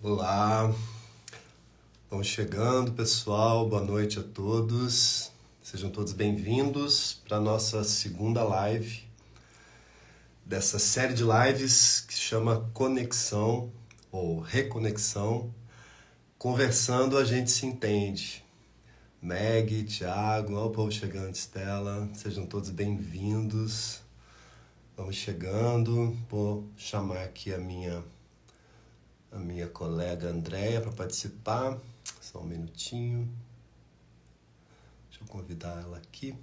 Olá, vamos chegando, pessoal. Boa noite a todos. Sejam todos bem-vindos para a nossa segunda live dessa série de lives que se chama Conexão ou Reconexão. Conversando, a gente se entende. Meg, Thiago, olha o povo chegando, Estela. Sejam todos bem-vindos. Vamos chegando. Vou chamar aqui a minha colega Andréia para participar. Só um minutinho. Deixa eu convidar ela aqui.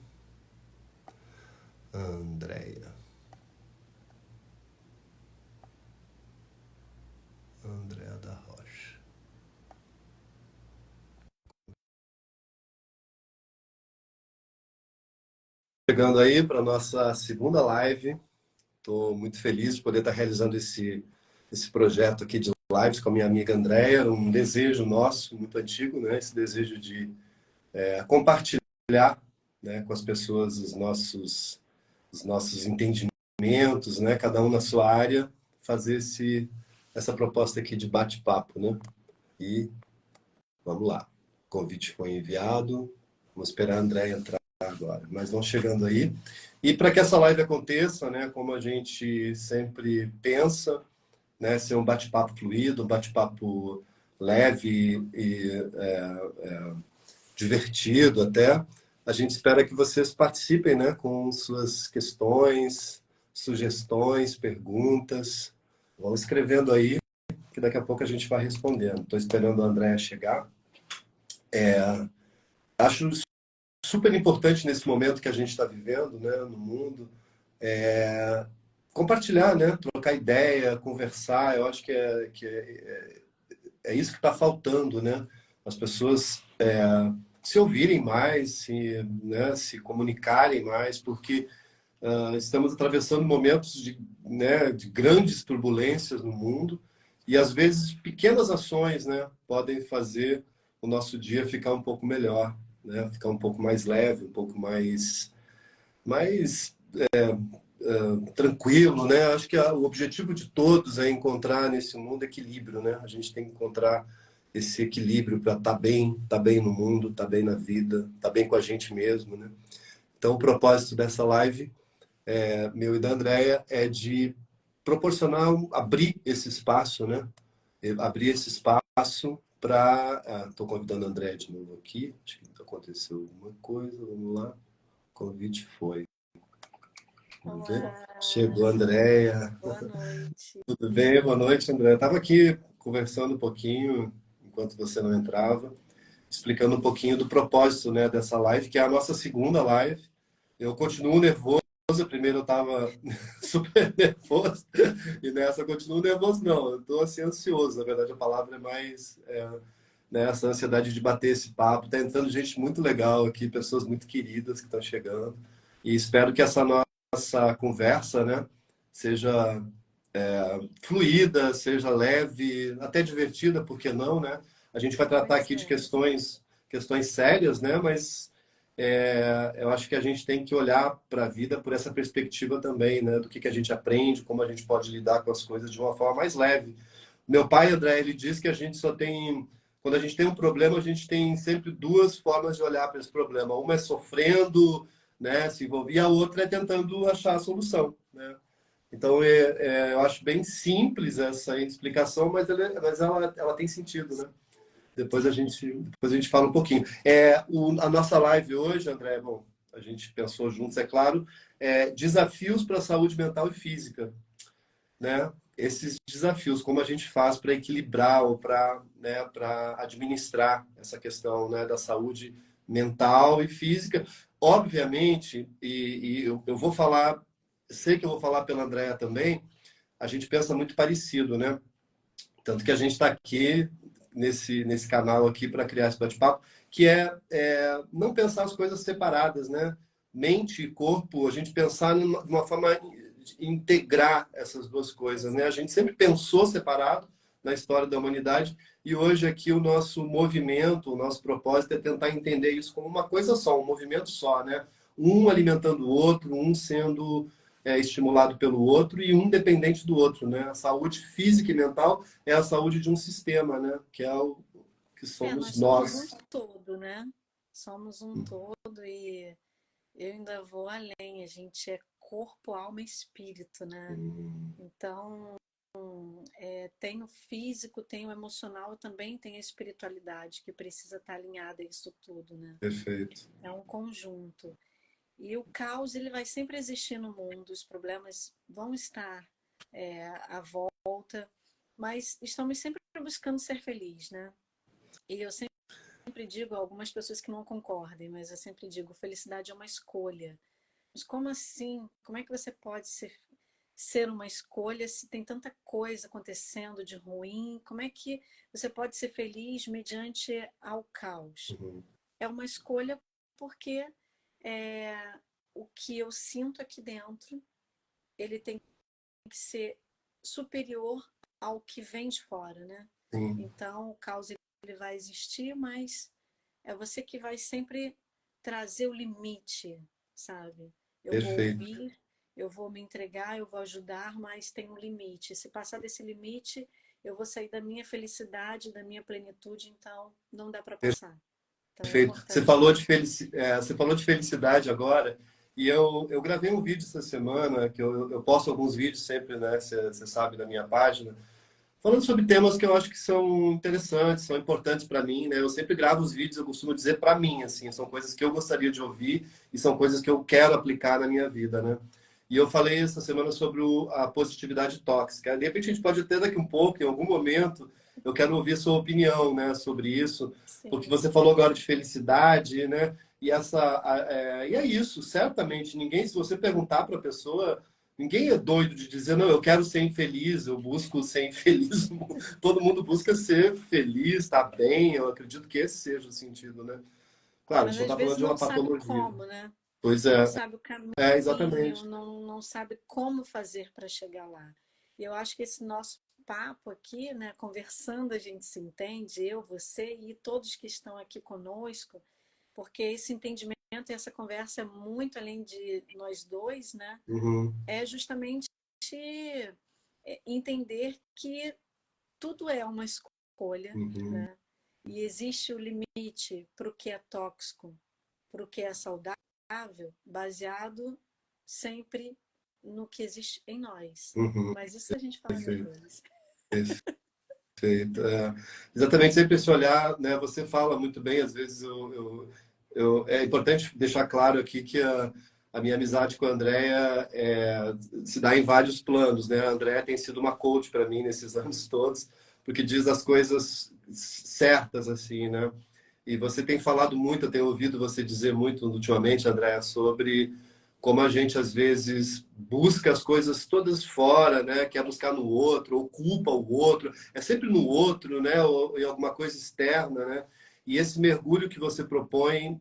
Andréia da Rocha. Chegando aí para a nossa segunda live. Estou muito feliz de poder estar realizando esse projeto aqui de lives com a minha amiga Andréia. Um desejo nosso, muito antigo, né? Esse desejo de compartilhar, né, com as pessoas os nossos entendimentos, né? Cada um na sua área, fazer essa proposta aqui de bate-papo, né? E vamos lá. O convite foi enviado. Vamos esperar a Andréia entrar agora. Mas vão chegando aí. E para que essa live aconteça, né, como a gente sempre pensa, né, ser um bate-papo fluido, um bate-papo leve e divertido até, a gente espera que vocês participem, né, com suas questões, sugestões, perguntas. Vão escrevendo aí, que daqui a pouco a gente vai respondendo. Estou esperando a Andréia chegar. Acho super importante nesse momento que a gente está vivendo, né, no mundo, compartilhar, né, trocar ideia, conversar. Eu acho que é isso que está faltando, né? As pessoas se ouvirem mais, né, se comunicarem mais, porque estamos atravessando momentos né, de grandes turbulências no mundo e, às vezes, pequenas ações, né, podem fazer o nosso dia ficar um pouco melhor, né, ficar um pouco mais leve, um pouco mais tranquilo, né? Acho que o objetivo de todos é encontrar nesse mundo equilíbrio, né? A gente tem que encontrar esse equilíbrio para estar bem no mundo, estar bem na vida, estar bem com a gente mesmo, né? Então, o propósito dessa live, meu e da Andréia, é de proporcionar, abrir esse espaço, né? Abrir esse espaço para... Estou convidando a Andréia de novo aqui. Acho que aconteceu alguma coisa. Vamos lá. O convite foi. Vamos ver. Olá, Chegou a Andréia. boa noite. Tudo bem? Boa noite, André. Estava aqui conversando um pouquinho, enquanto você não entrava, explicando um pouquinho do propósito, né, dessa live, que é a nossa segunda live. Eu continuo nervoso. Primeiro eu estava super nervoso, e nessa eu continuo nervoso, não. Eu estou assim, ansioso. Na verdade, a palavra é mais né, essa ansiedade de bater esse papo. Está entrando gente muito legal aqui, pessoas muito queridas que estão chegando. E espero que essa nossa conversa, né, seja fluida, seja leve, até divertida, por que não, né? A gente vai tratar aqui de questões sérias, né? Mas eu acho que a gente tem que olhar para a vida por essa perspectiva também, né? Do que a gente aprende, como a gente pode lidar com as coisas de uma forma mais leve. Meu pai, André, ele diz que a gente só tem... Quando a gente tem um problema, a gente tem sempre duas formas de olhar para esse problema. Uma é sofrendo, né, se envolver, e a outra é tentando achar a solução, né? Então, eu acho bem simples essa explicação, mas ela tem sentido, né? Depois a gente fala um pouquinho. A nossa live hoje, André, bom, a gente pensou juntos, é claro, desafios para a saúde mental e física, né? Esses desafios, como a gente faz para equilibrar ou para, né, para administrar essa questão, né, da saúde mental e física. Obviamente, e eu vou falar, sei que eu vou falar pela Andréa também, a gente pensa muito parecido, né? Tanto que a gente está aqui nesse canal aqui para criar esse bate-papo, que não pensar as coisas separadas, né? Mente e corpo, a gente pensar de uma forma de integrar essas duas coisas, né? A gente sempre pensou separado na história da humanidade e hoje aqui o nosso movimento, o nosso propósito é tentar entender isso como uma coisa só, um movimento só, né? Um alimentando o outro, um sendo é estimulado pelo outro e um dependente do outro, né? A saúde física e mental é a saúde de um sistema, né? Que é o que somos Nós somos um nós. todo, né? Somos um todo e eu ainda vou além. A gente é corpo, alma e espírito, né? Então, tem o físico, tem o emocional, também tem a espiritualidade que precisa estar alinhada a isso tudo, né? Perfeito. É um conjunto. E o caos, ele vai sempre existir no mundo, os problemas vão estar à volta, mas estamos sempre buscando ser felizes, né? E eu sempre digo a algumas pessoas que não concordem, mas eu sempre digo, felicidade é uma escolha. Mas como assim? Como é que você pode ser uma escolha se tem tanta coisa acontecendo de ruim? Como é que você pode ser feliz mediante ao caos? Uhum. É uma escolha porque é, o que eu sinto aqui dentro, ele tem que ser superior ao que vem de fora, né? Sim, Então, o caos ele vai existir, mas é você que vai sempre trazer o limite, sabe? Eu vou perfeito. ouvir, eu vou me entregar, eu vou ajudar, mas tem um limite. Se passar desse limite, eu vou sair da minha felicidade, da minha plenitude, então não dá para passar. Então é Perfeito. importante isso. Você falou de felicidade agora, e eu gravei um vídeo essa semana, que eu posto alguns vídeos sempre, né? Você sabe, da minha página, falando sobre temas que eu acho que são interessantes, são importantes para mim, né? Eu sempre gravo os vídeos, eu costumo dizer para mim, assim, são coisas que eu gostaria de ouvir e são coisas que eu quero aplicar na minha vida, né? E eu falei essa semana sobre a positividade tóxica. De repente a gente pode até daqui um pouco, em algum momento, eu quero ouvir a sua opinião, né, sobre isso, porque Sim. você falou agora de felicidade, né? E é isso, certamente ninguém, se você perguntar para a pessoa, ninguém é doido de dizer, não, eu quero ser infeliz, eu busco ser infeliz. Todo mundo busca ser feliz, estar bem. Eu acredito que esse seja o sentido, né? Claro, a Mas gente não às está falando vezes de uma não sabe patologia. como, né? Pois Não é, sabe o exatamente. caminho, não sabe como fazer para chegar lá. E eu acho que esse nosso papo aqui, né, conversando, a gente se entende, eu, você e todos que estão aqui conosco, porque esse entendimento e essa conversa é muito além de nós dois, né? Uhum, É justamente entender que tudo é uma escolha, uhum, né? E existe o limite para o que é tóxico, para o que é saudável, baseado sempre no que existe em nós. uhum. Mas isso a gente fala Perfeito, depois. perfeito. Exatamente, sempre esse olhar, né? Você fala muito bem, às vezes é importante deixar claro aqui que a minha amizade com a Andrea se dá em vários planos, né? A Andrea tem sido uma coach para mim nesses anos todos, porque diz as coisas certas, assim, né? E você tem falado muito, eu tenho ouvido você dizer muito ultimamente, Andrea, sobre como a gente às vezes busca as coisas todas fora, né? Quer buscar no outro, ou culpa o outro, é sempre no outro, né? Ou em alguma coisa externa, né? E esse mergulho que você propõe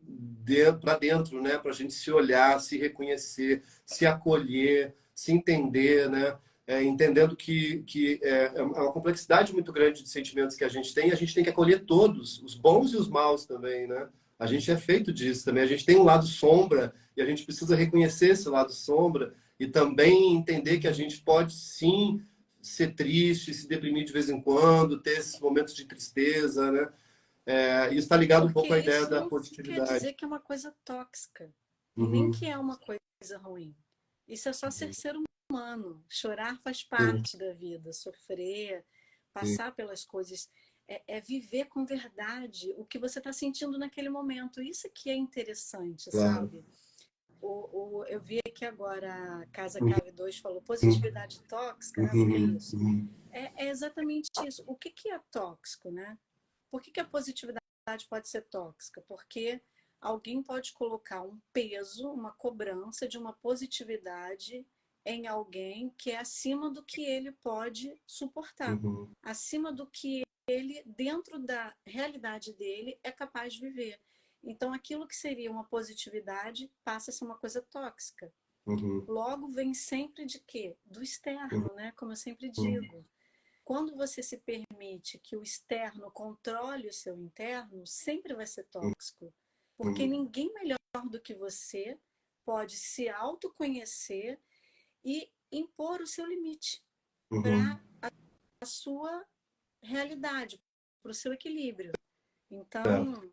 para dentro, né? Para a gente se olhar, se reconhecer, se acolher, se entender, né? Entendendo que é uma complexidade muito grande de sentimentos que a gente tem que acolher todos, os bons e os maus também, né? A gente é feito disso também, a gente tem um lado sombra e a gente precisa reconhecer esse lado sombra e também entender que a gente pode sim ser triste, se deprimir de vez em quando, ter esses momentos de tristeza, né? Isso está ligado um Porque pouco à ideia isso da não quer dizer positividade. que é uma coisa tóxica e nem Uhum, que é uma coisa ruim. Isso é só ser uhum, ser humano. Chorar faz sim, parte da vida, sofrer, sim, passar pelas coisas. É viver com verdade o que você está sentindo naquele momento. Isso que é interessante, claro. sabe? Eu vi aqui agora a Casa Uhum, Cave 2 falou positividade tóxica, né? Porque é uhum, isso. uhum, É exatamente isso. O que é tóxico, né? Por que a positividade pode ser tóxica? Porque alguém pode colocar um peso, uma cobrança de uma positividade em alguém que é acima do que ele pode suportar, uhum, acima do que ele, dentro da realidade dele, é capaz de viver. Então, aquilo que seria uma positividade passa a ser uma coisa tóxica. uhum, Logo, vem sempre de quê? Do uhum, externo, né? Como eu sempre uhum, digo. Quando você se permite que o externo controle o seu interno, sempre vai ser tóxico. Porque uhum, ninguém melhor do que você pode se autoconhecer e impor o seu limite Uhum. para a sua realidade, para o seu equilíbrio. Certo. Então,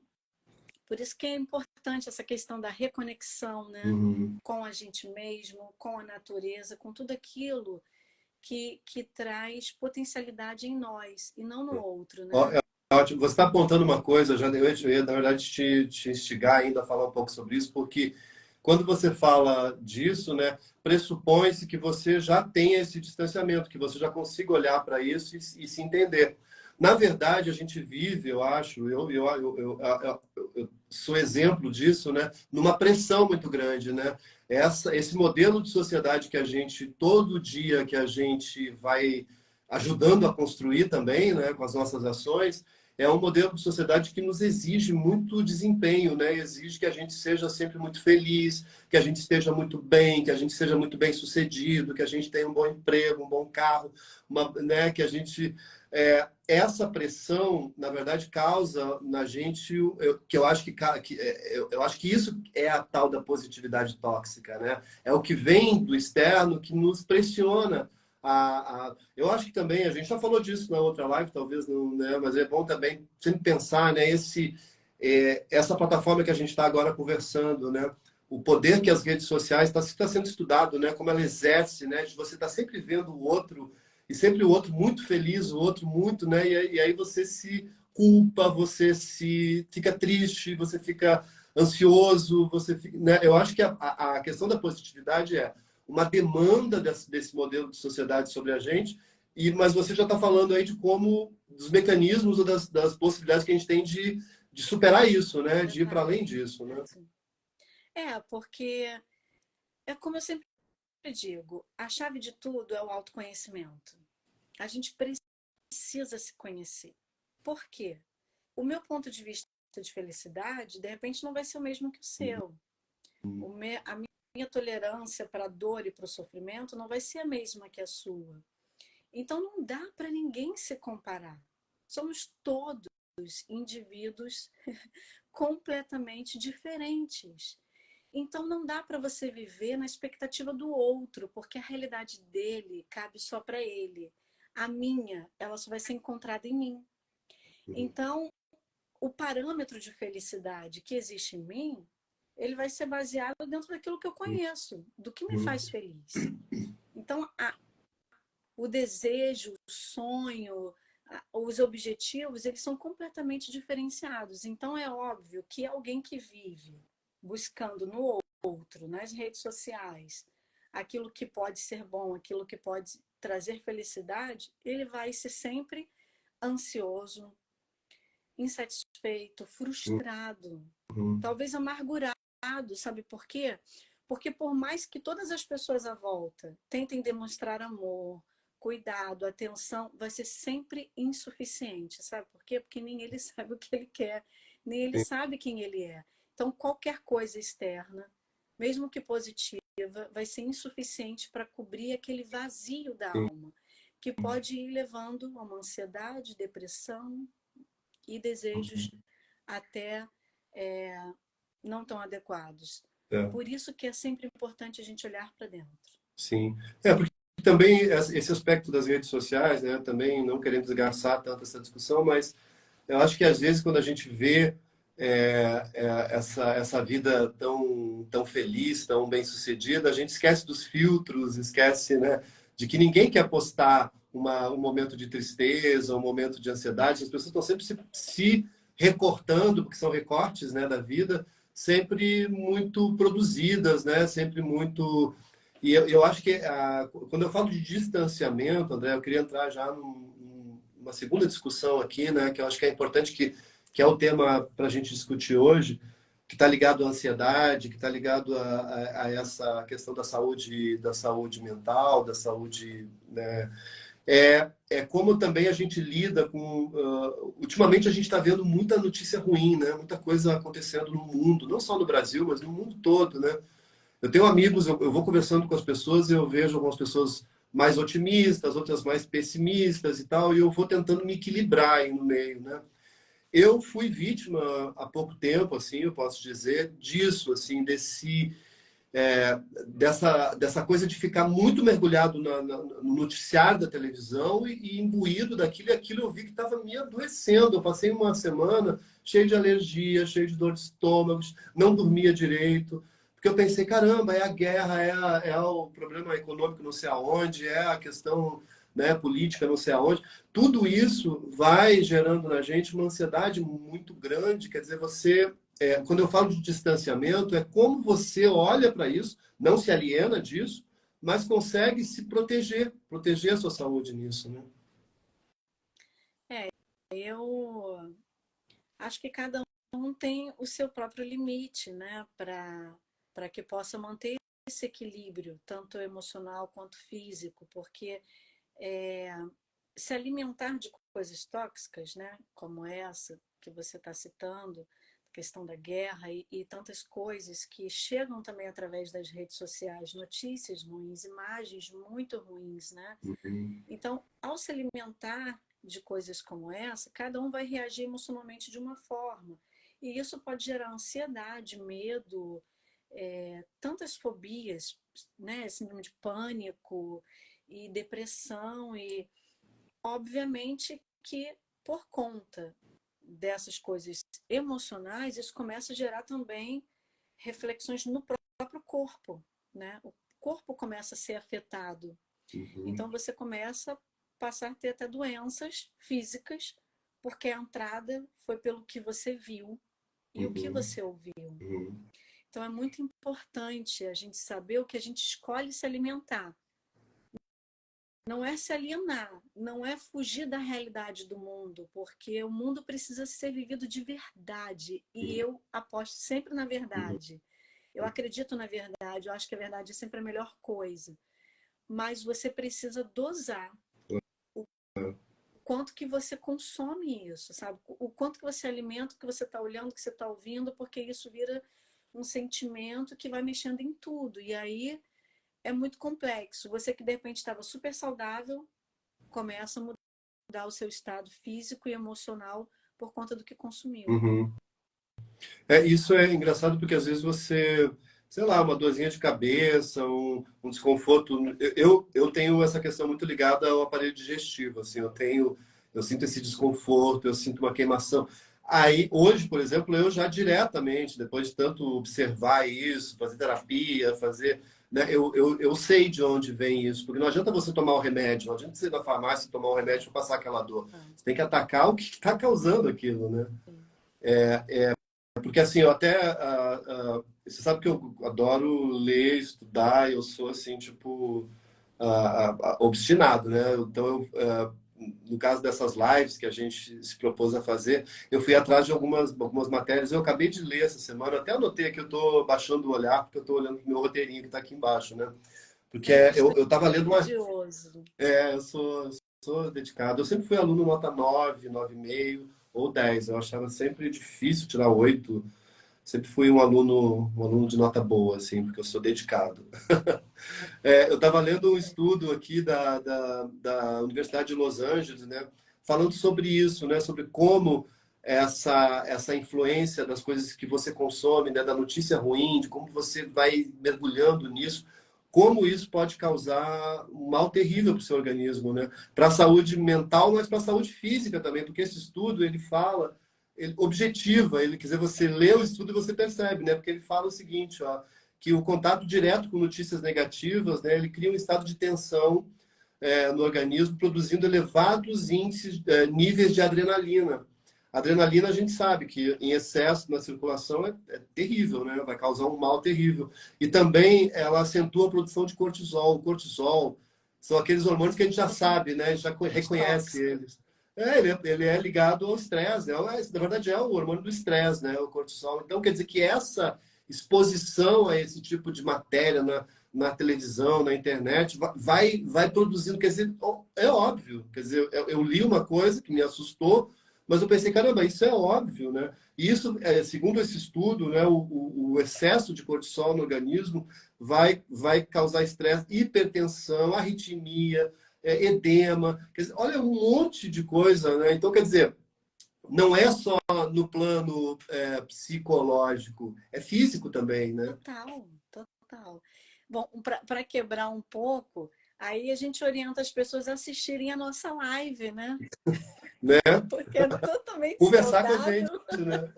por isso que é importante essa questão da reconexão, né? Uhum. Com a gente mesmo, com a natureza, com tudo aquilo que traz potencialidade em nós e não no outro, Ó, né? é ótimo. Você está apontando uma coisa, eu ia, na verdade, te instigar ainda a falar um pouco sobre isso, porque quando você fala disso, né, pressupõe-se que você já tenha esse distanciamento, que você já consiga olhar para isso e se entender. Na verdade, a gente vive, eu acho, eu sou exemplo disso, né, numa pressão muito grande, né? Esse modelo de sociedade que a gente, todo dia que a gente vai ajudando a construir também, né, com as nossas ações, é um modelo de sociedade que nos exige muito desempenho, né? Exige que a gente seja sempre muito feliz, que a gente esteja muito bem, que a gente seja muito bem sucedido, que a gente tenha um bom emprego, um bom carro, né? Que a gente essa pressão, na verdade, causa na gente que eu acho eu acho que isso é a tal da positividade tóxica, né? É o que vem do externo que nos pressiona eu acho que também, a gente já falou disso na outra live, talvez não, né? Mas é bom também sempre pensar, né? Essa plataforma que a gente está agora conversando, né? O poder que as redes sociais está sendo estudado, né? Como ela exerce, né? De você estar sempre vendo o outro e sempre o outro muito feliz, o outro muito, né? E aí você se culpa, você se fica triste, você fica ansioso, né? Eu acho que a questão da positividade é uma demanda desse modelo de sociedade sobre a gente, mas você já está falando aí de como, dos mecanismos ou das possibilidades que a gente tem de superar isso, né? De ir para além Exato. disso, né? Porque é como eu sempre digo, a chave de tudo é o autoconhecimento. A gente precisa se conhecer. Por quê? O meu ponto de vista de felicidade, de repente, não vai ser o mesmo que o seu. A minha tolerância para a dor e para o sofrimento não vai ser a mesma que a sua. Então, não dá para ninguém se comparar. Somos todos indivíduos completamente diferentes. Então, não dá para você viver na expectativa do outro, porque a realidade dele cabe só para ele. A minha, ela só vai ser encontrada em mim. Uhum. Então, o parâmetro de felicidade que existe em mim, ele vai ser baseado dentro daquilo que eu conheço, do que me Uhum. faz feliz. Então, o desejo, o sonho, os objetivos, eles são completamente diferenciados. Então, é óbvio que alguém que vive buscando no outro, nas redes sociais, aquilo que pode ser bom, aquilo que pode trazer felicidade, ele vai ser sempre ansioso, insatisfeito, frustrado, Uhum. talvez amargurado, sabe por quê? Porque por mais que todas as pessoas à volta tentem demonstrar amor, cuidado, atenção, vai ser sempre insuficiente, sabe por quê? Porque nem ele sabe o que ele quer, nem ele Sim, sabe quem ele é. Então, qualquer coisa externa, mesmo que positiva, vai ser insuficiente para cobrir aquele vazio da sim. alma, que pode ir levando a uma ansiedade, depressão, e desejos até é, não tão adequados. É, Por isso que é sempre importante a gente olhar para dentro. sim. Porque também esse aspecto das redes sociais, né? Também não querendo desgastar tanto essa discussão, mas eu acho que às vezes quando a gente vê essa vida tão feliz, tão bem-sucedida, a gente esquece dos filtros, esquece, né, de que ninguém quer postar um momento de tristeza, um momento de ansiedade. As pessoas estão sempre se recortando, porque são recortes, né, da vida, sempre muito produzidas, né, sempre muito. E eu acho que quando eu falo de distanciamento, André, eu queria entrar já numa segunda discussão aqui, né, que eu acho que é importante, que é o tema para a gente discutir hoje, que está ligado à ansiedade, que está ligado a essa questão da saúde mental, da saúde, né? É como também a gente lida com. Ultimamente a gente está vendo muita notícia ruim, né? Muita coisa acontecendo no mundo, não só no Brasil, mas no mundo todo, né? Eu tenho amigos, eu vou conversando com as pessoas e eu vejo algumas pessoas mais otimistas, outras mais pessimistas e tal, e eu vou tentando me equilibrar aí no meio, né? Eu fui vítima há pouco tempo, assim, eu posso dizer, disso, assim, dessa coisa de ficar muito mergulhado no noticiário da televisão e imbuído daquilo, e aquilo eu vi que estava me adoecendo. Eu passei uma semana cheio de alergia, cheio de dor de estômago, não dormia direito, porque eu pensei, caramba, é a guerra, é o problema econômico não sei aonde, é a questão, né, política não sei aonde. Tudo isso vai gerando na gente uma ansiedade muito grande. Quer dizer, quando eu falo de distanciamento, é como você olha para isso, não se aliena disso, mas consegue se proteger a sua saúde nisso, né? Eu acho que cada um tem o seu próprio limite, né, para que possa manter esse equilíbrio, tanto emocional quanto físico, porque é, se alimentar de coisas tóxicas, né, como essa que você está citando, a questão da guerra e tantas coisas que chegam também através das redes sociais, notícias ruins, imagens muito ruins, né? Uhum. Então, ao se alimentar de coisas como essa, cada um vai reagir emocionalmente de uma forma. E isso pode gerar ansiedade, medo, tantas fobias, né? Síndrome de pânico e depressão. E, obviamente, que por conta dessas coisas emocionais, isso começa a gerar também reflexões no próprio corpo, né? O corpo começa a ser afetado. Uhum. Então você começa a passar a ter até doenças físicas, porque a entrada foi pelo que você viu e o que Uhum. você ouviu. Uhum. Então é muito importante a gente saber o que a gente escolhe se alimentar. Não é se alienar, não é fugir da realidade do mundo, porque o mundo precisa ser vivido de verdade. E eu aposto sempre na Uhum. verdade. Eu acredito na verdade, eu acho que a verdade é sempre a melhor coisa. Mas você precisa dosar o quanto que você consome isso, sabe? O quanto que você alimenta, o que você está olhando, o que você está ouvindo, porque isso vira um sentimento que vai mexendo em tudo. E aí é muito complexo. Você que de repente estava super saudável, começa a mudar o seu estado físico e emocional por conta do que consumiu. Uhum. Isso é engraçado porque às vezes você, sei lá, uma dorzinha de cabeça, um desconforto. Eu tenho essa questão muito ligada ao aparelho digestivo, assim, eu sinto esse desconforto, eu sinto uma queimação. Aí, hoje, por exemplo, eu já diretamente, depois de tanto observar isso, fazer terapia, né, eu sei de onde vem isso, porque não adianta você tomar o remédio, não adianta você ir na farmácia e tomar o remédio para passar aquela dor. Ah, Você tem que atacar o que está causando aquilo, né? sim. Porque assim, eu até. Você sabe que eu adoro ler, estudar, eu sou assim, tipo, obstinado, né? Então, no caso dessas lives que a gente se propôs a fazer, eu fui atrás de algumas matérias. Eu acabei de ler essa semana, até anotei aqui, eu estou baixando o olhar, porque eu estou olhando para o meu roteirinho que está aqui embaixo, né? Porque É eu estava lendo uma. estudioso. Eu sou dedicado. Eu sempre fui aluno nota 9, 9,5 ou 10. Eu achava sempre difícil tirar 8. Sempre fui um aluno de nota boa, assim, porque eu sou dedicado. Eu estava lendo um estudo aqui da Universidade de Los Angeles, né, falando sobre isso, né, sobre como essa influência das coisas que você consome, né, da notícia ruim, de como você vai mergulhando nisso, como isso pode causar um mal terrível para o seu organismo, né, para a saúde mental, mas para a saúde física também, porque esse estudo ele fala, ele objetiva, ele quer dizer, você lê o estudo e você percebe, né, porque ele fala o seguinte, ó, que o contato direto com notícias negativas, né, ele cria um estado de tensão no organismo, produzindo elevados índices, níveis de adrenalina. A adrenalina, a gente sabe que em excesso na circulação é terrível, né? Vai causar um mal terrível. E também ela acentua a produção de cortisol. O cortisol são aqueles hormônios que a gente já sabe, né? A gente já reconhece Tóxico. eles. Ele é ligado ao estresse, né? Na verdade, é o hormônio do estresse, né? O cortisol. Então, quer dizer que essa exposição a esse tipo de matéria na televisão, na internet, vai produzindo. Quer dizer, é óbvio. Quer dizer, eu li uma coisa que me assustou, mas eu pensei, caramba, isso é óbvio, né? E isso, segundo esse estudo, né, o excesso de cortisol no organismo vai causar estresse, hipertensão, arritmia, edema. Quer dizer, olha um monte de coisa, né? Então, quer dizer, não é só no plano psicológico, é físico também, né? Total, Total. Bom, para quebrar um pouco, aí a gente orienta as pessoas a assistirem a nossa live, né? Né? Porque é totalmente Conversar com a gente, saudável. né?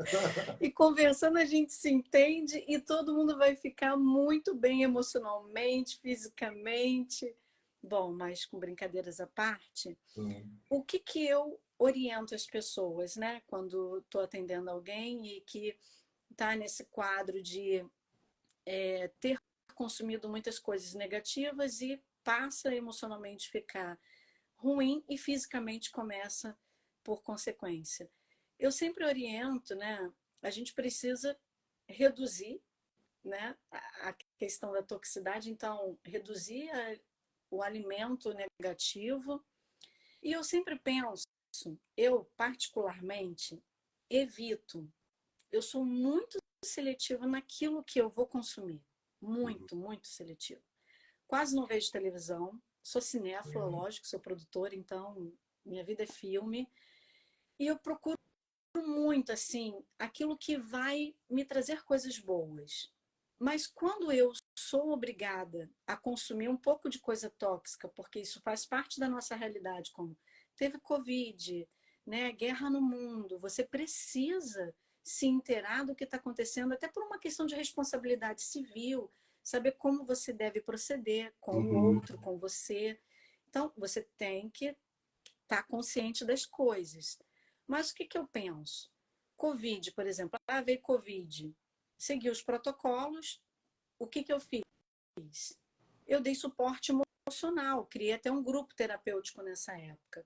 E conversando a gente se entende e todo mundo vai ficar muito bem emocionalmente, fisicamente. Bom, mas com brincadeiras à parte, o que que eu oriento as pessoas, né? Quando estou atendendo alguém e que está nesse quadro de ter consumido muitas coisas negativas e passa a emocionalmente ficar ruim e fisicamente começa por consequência. Eu sempre oriento, né? A gente precisa reduzir, né, a questão da toxicidade, então reduzir o alimento negativo. E eu sempre penso, eu particularmente evito, eu sou muito seletiva naquilo que eu vou consumir. Muito, muito seletiva. Quase não vejo televisão, sou cinéfila, lógico, sou produtora, então minha vida é filme. E eu procuro muito, assim, aquilo que vai me trazer coisas boas. Mas quando eu sou obrigada a consumir um pouco de coisa tóxica, porque isso faz parte da nossa realidade, como teve Covid, né, guerra no mundo, você precisa se inteirar do que está acontecendo, até por uma questão de responsabilidade civil, saber como você deve proceder com o Uhum. outro, com você. Então, você tem que estar consciente das coisas. Mas o que, que eu penso? Covid, por exemplo. Ah, veio Covid. Segui os protocolos. O que, que eu fiz? Eu dei suporte emocional. Criei até um grupo terapêutico nessa época.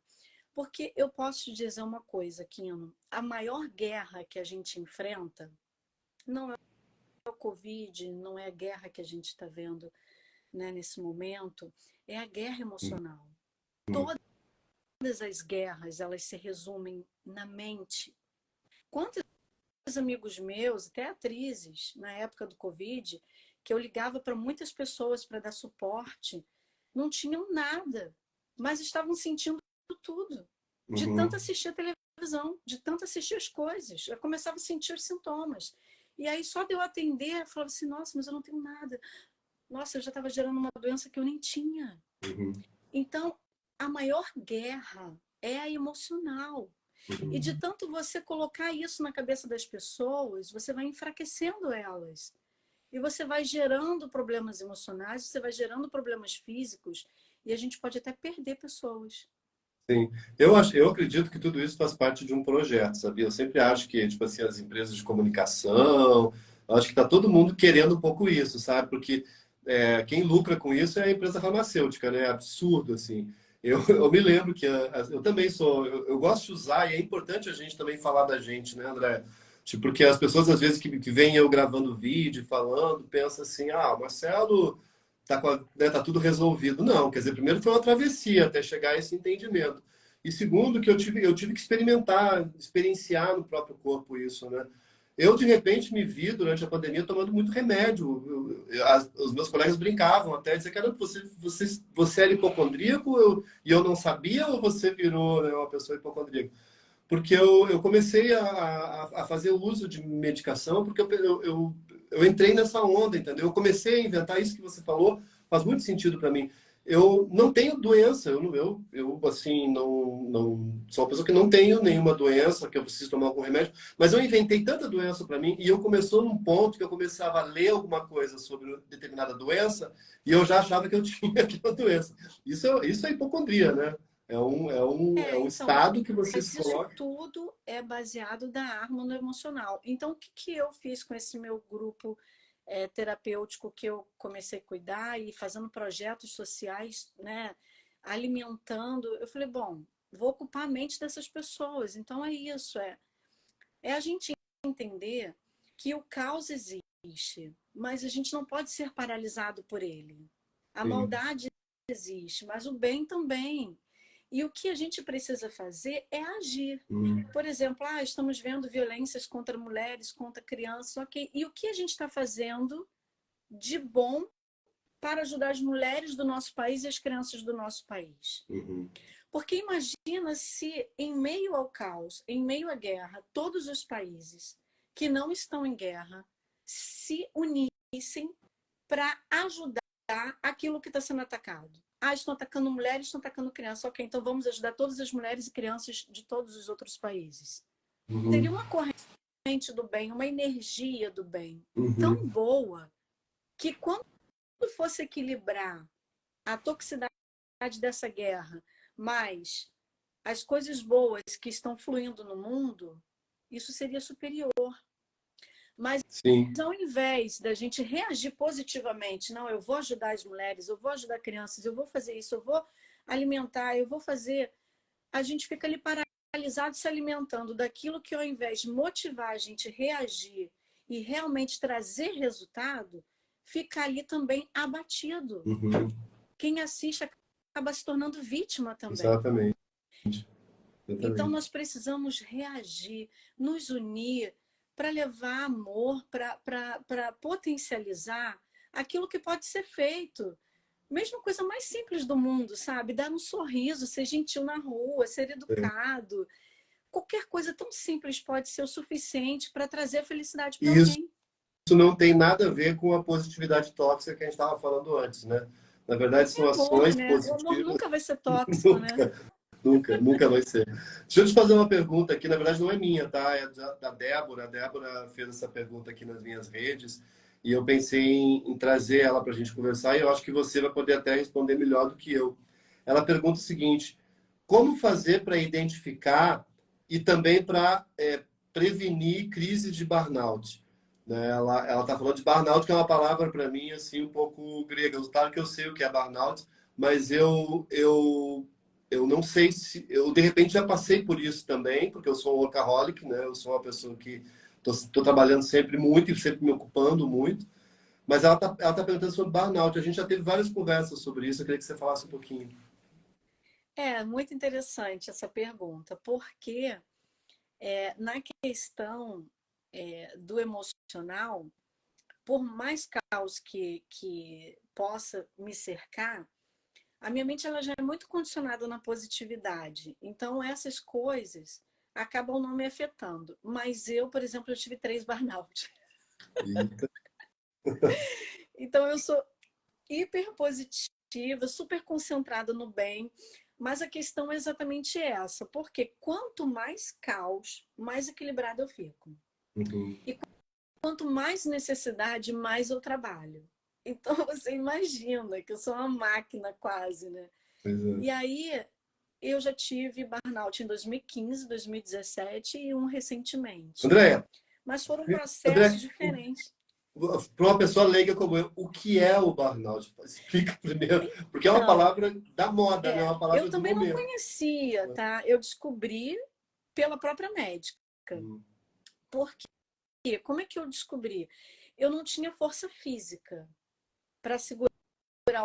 Porque eu posso te dizer uma coisa, Kino. A maior guerra que a gente enfrenta não é o Covid, não é a guerra que a gente está vendo, né, nesse momento, é a guerra emocional. Todas as guerras, elas se resumem na mente. Quantos amigos meus, até atrizes, na época do Covid, que eu ligava para muitas pessoas para dar suporte, não tinham nada, mas estavam sentindo tudo, de tanto Uhum. assistir a televisão, de tanto assistir as coisas. Eu começava a sentir os sintomas. E aí, só de eu atender, eu falava assim: nossa, mas eu não tenho nada. Nossa, eu já estava gerando uma doença que eu nem tinha. Uhum. Então, a maior guerra é a emocional. E de Uhum. tanto você colocar isso na cabeça das pessoas, você vai enfraquecendo elas. E você vai gerando problemas emocionais, você vai gerando problemas físicos, e a gente pode até perder pessoas. Sim, eu acredito que tudo isso faz parte de um projeto, sabia? Eu sempre acho que, tipo assim, as empresas de comunicação, eu acho que está todo mundo querendo um pouco isso, sabe? Porque quem lucra com isso é a empresa farmacêutica, né? É absurdo, assim. Eu me lembro que eu também sou, eu gosto de usar, e é importante a gente também falar da gente, né, André? Tipo, porque as pessoas, às vezes, que veem eu gravando vídeo, falando, pensam assim, ah, o Marcelo tá tudo resolvido. Não, quer dizer, primeiro foi uma travessia até chegar a esse entendimento. E segundo, que eu tive que experimentar, experienciar no próprio corpo isso, né? Eu, de repente, me vi durante a pandemia tomando muito remédio. Os meus colegas brincavam até, dizer, cara, você era hipocondríaco e eu não sabia, ou você virou, né, uma pessoa hipocondríaca? Porque eu comecei a fazer uso de medicação porque eu entrei nessa onda, entendeu? Eu comecei a inventar isso que você falou, faz muito sentido para mim. Eu não tenho doença, eu assim, não sou uma pessoa que não tenho nenhuma doença, que eu preciso tomar algum remédio, mas eu inventei tanta doença para mim e eu começou num ponto que eu começava a ler alguma coisa sobre determinada doença e eu já achava que eu tinha aquela doença. Isso é hipocondria, né? É um Então, estado que você mas se isso coloca. tudo é baseado da arma no emocional. Então, o que, que eu fiz com esse meu grupo terapêutico que eu comecei a cuidar e fazendo projetos sociais, né, alimentando? Eu falei, bom, vou ocupar a mente dessas pessoas. Então, é isso, é a gente entender que o caos existe, mas a gente não pode ser paralisado por ele. A Sim. maldade existe, mas o bem também. E o que a gente precisa fazer é agir. Hum. Por exemplo, estamos vendo violências contra mulheres, contra crianças, ok. E o que a gente está fazendo de bom para ajudar as mulheres do nosso país e as crianças do nosso país? Uhum. Porque imagina se, em meio ao caos, em meio à guerra, todos os países que não estão em guerra se unissem para ajudar aquilo que está sendo atacado. Ah, estão atacando mulheres, estão atacando crianças. Ok, então vamos ajudar todas as mulheres e crianças de todos os outros países. Seria uma corrente do bem, uma energia do bem tão boa que quando fosse equilibrar a toxicidade dessa guerra, mais as coisas boas que estão fluindo no mundo, isso seria superior. Mas Sim. ao invés da gente reagir positivamente, não, eu vou ajudar as mulheres, eu vou ajudar crianças, eu vou fazer isso, eu vou alimentar, eu vou fazer, a gente fica ali paralisado se alimentando daquilo que ao invés de motivar a gente a reagir e realmente trazer resultado, fica ali também abatido. Quem assiste acaba se tornando vítima também. Exatamente. Então nós precisamos reagir, nos unir para levar amor, para potencializar aquilo que pode ser feito. Mesmo coisa mais simples do mundo, sabe? Dar um sorriso, ser gentil na rua, ser educado. Qualquer coisa tão simples pode ser o suficiente para trazer a felicidade para alguém. Isso não tem nada a ver com a positividade tóxica que a gente estava falando antes, né? Na verdade, são Amor, ações né? O positivas. amor nunca vai ser tóxico, né? Nunca vai ser. Deixa eu te fazer uma pergunta aqui, na verdade não é minha, tá? É da Débora. A Débora fez essa pergunta aqui nas minhas redes e eu pensei em trazer ela para a gente conversar e eu acho que você vai poder até responder melhor do que eu. Ela pergunta o seguinte: como fazer para identificar e também para prevenir crises de burnout? Né? Ela está falando de burnout, que é uma palavra para mim assim um pouco grega. Claro que eu sei o que é burnout, mas eu não sei se eu de repente já passei por isso também, porque eu sou um workaholic, né? Eu sou uma pessoa que estou trabalhando sempre muito e sempre me ocupando muito. Mas ela tá perguntando sobre burnout. A gente já teve várias conversas sobre isso. Eu queria que você falasse um pouquinho. É muito interessante essa pergunta, porque na questão do emocional, por mais caos que possa me cercar, a minha mente ela já é muito condicionada na positividade. Então, essas coisas acabam não me afetando. Mas eu, por exemplo, eu tive 3 burnout. Eita. Então, eu sou hiper positiva, super concentrada no bem. Mas a questão é exatamente essa. Porque quanto mais caos, mais equilibrada eu fico. E quanto mais necessidade, mais eu trabalho. Então, você imagina que eu sou uma máquina quase, né? Pois é. E aí, eu já tive burnout em 2015, 2017 e um recentemente. Andréia, Mas foram processos André, diferentes. para uma pessoa leiga como eu, o que é o burnout? Explica primeiro, porque é uma Então, palavra da moda, né? É uma eu palavra do também não momento. conhecia, tá? Eu descobri pela própria médica. Por quê? Como é que eu descobri? Eu não tinha força física para segurar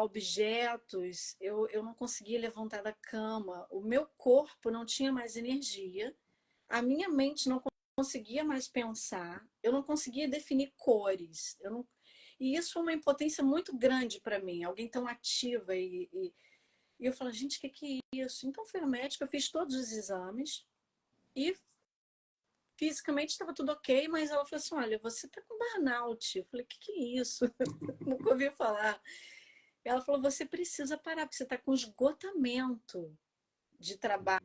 objetos, eu não conseguia levantar da cama, o meu corpo não tinha mais energia, a minha mente não conseguia mais pensar, eu não conseguia definir cores. E isso foi uma impotência muito grande para mim, alguém tão ativa. E eu falei, gente, o que é isso? Então fui ao médico, eu fiz todos os exames e fisicamente estava tudo ok, mas ela falou assim: olha, você está com burnout. Eu falei, o que é isso? Nunca ouvi falar. Ela falou, você precisa parar, porque você está com esgotamento de trabalho.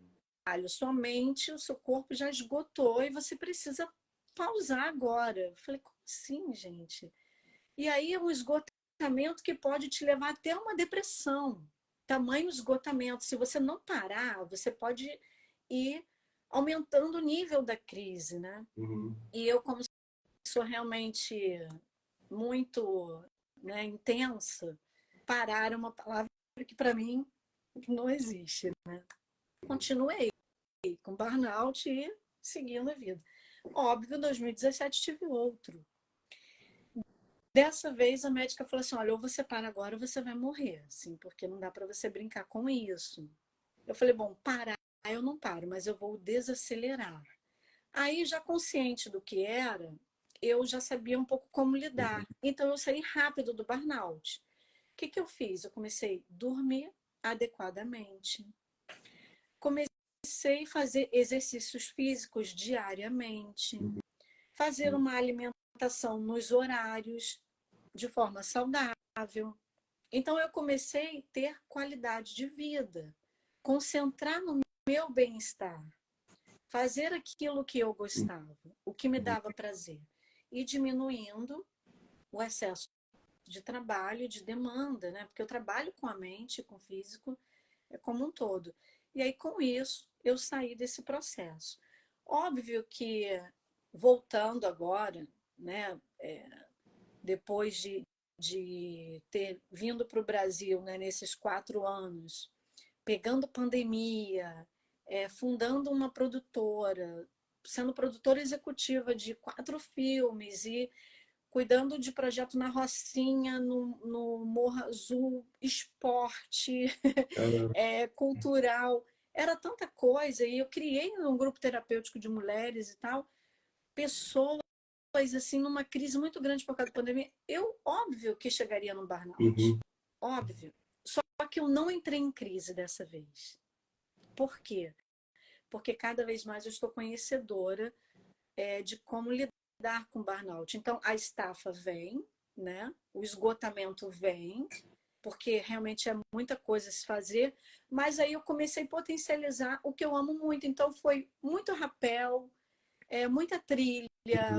Sua mente, o seu corpo já esgotou e você precisa pausar agora. Eu falei, como assim, gente? E aí é um esgotamento que pode te levar até uma depressão. Tamanho esgotamento. Se você não parar, você pode ir aumentando o nível da crise, né? E eu, como sou realmente muito, né, intensa, parar é uma palavra que para mim não existe, né? Continuei com burnout e seguindo a vida. Óbvio, em 2017 tive outro. Dessa vez a médica falou assim: olha, ou você para agora ou você vai morrer, assim, porque não dá para você brincar com isso. Eu falei: bom, parar eu não paro, mas eu vou desacelerar. Aí, já consciente do que era, eu já sabia um pouco como lidar. Então, eu saí rápido do burnout. O que eu fiz? Eu comecei a dormir adequadamente. Comecei a fazer exercícios físicos diariamente. Fazer uma alimentação nos horários. de forma saudável. Então, eu comecei a ter qualidade de vida, concentrar no meu bem-estar, fazer aquilo que eu gostava, o que me dava prazer, e diminuindo o excesso de trabalho, de demanda, né? Porque eu trabalho com a mente, com o físico, como um todo. E aí, com isso, eu saí desse processo. Óbvio que, voltando agora, né? Depois de ter vindo para o Brasil, né, nesses 4 anos, pegando pandemia, fundando uma produtora, sendo produtora executiva de 4 filmes e cuidando de projeto na Rocinha, no Morro Azul, esporte, cultural. Era tanta coisa. E eu criei um grupo terapêutico de mulheres e tal, pessoas assim, numa crise muito grande por causa da pandemia. Eu, óbvio que chegaria no burnout. Uhum. Óbvio. Só que eu não entrei em crise dessa vez. Por quê? Porque cada vez mais eu estou conhecedora de como lidar com burnout. Então, a estafa vem, né? O esgotamento vem, porque realmente é muita coisa a se fazer, mas aí eu comecei a potencializar o que eu amo muito. Então, foi muito rapel, muita trilha,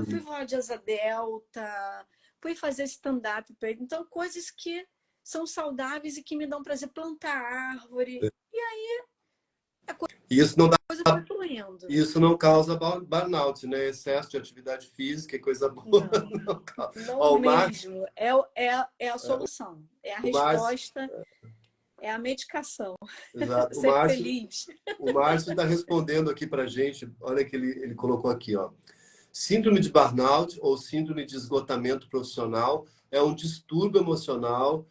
fui voar de asa delta, fui fazer stand-up. Então, coisas que são saudáveis e que me dão prazer, plantar árvore. E aí a E isso não dá, coisa foi fluindo. isso não causa burnout, né? Excesso de atividade física é coisa boa. Não, Não causa. não Ó, mesmo. É a solução, é a o Márcio, resposta, é a medicação. exato, Ser feliz. O Márcio está respondendo aqui para a gente. Olha que ele colocou aqui, ó. Síndrome de burnout ou síndrome de esgotamento profissional é um distúrbio emocional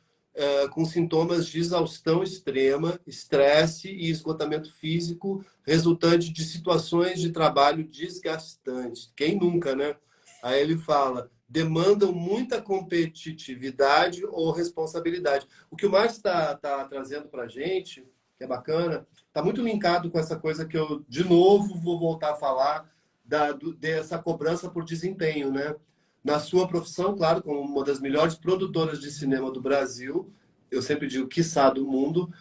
com sintomas de exaustão extrema, estresse e esgotamento físico resultante de situações de trabalho desgastantes. Quem nunca, né? Aí ele fala, demandam muita competitividade ou responsabilidade. O que o Márcio está trazendo para a gente, que é bacana, está muito linkado com essa coisa que eu, de novo, vou voltar a falar, dessa cobrança por desempenho, né? Na sua profissão, claro, como uma das melhores produtoras de cinema do Brasil, eu sempre digo, quiçá do mundo,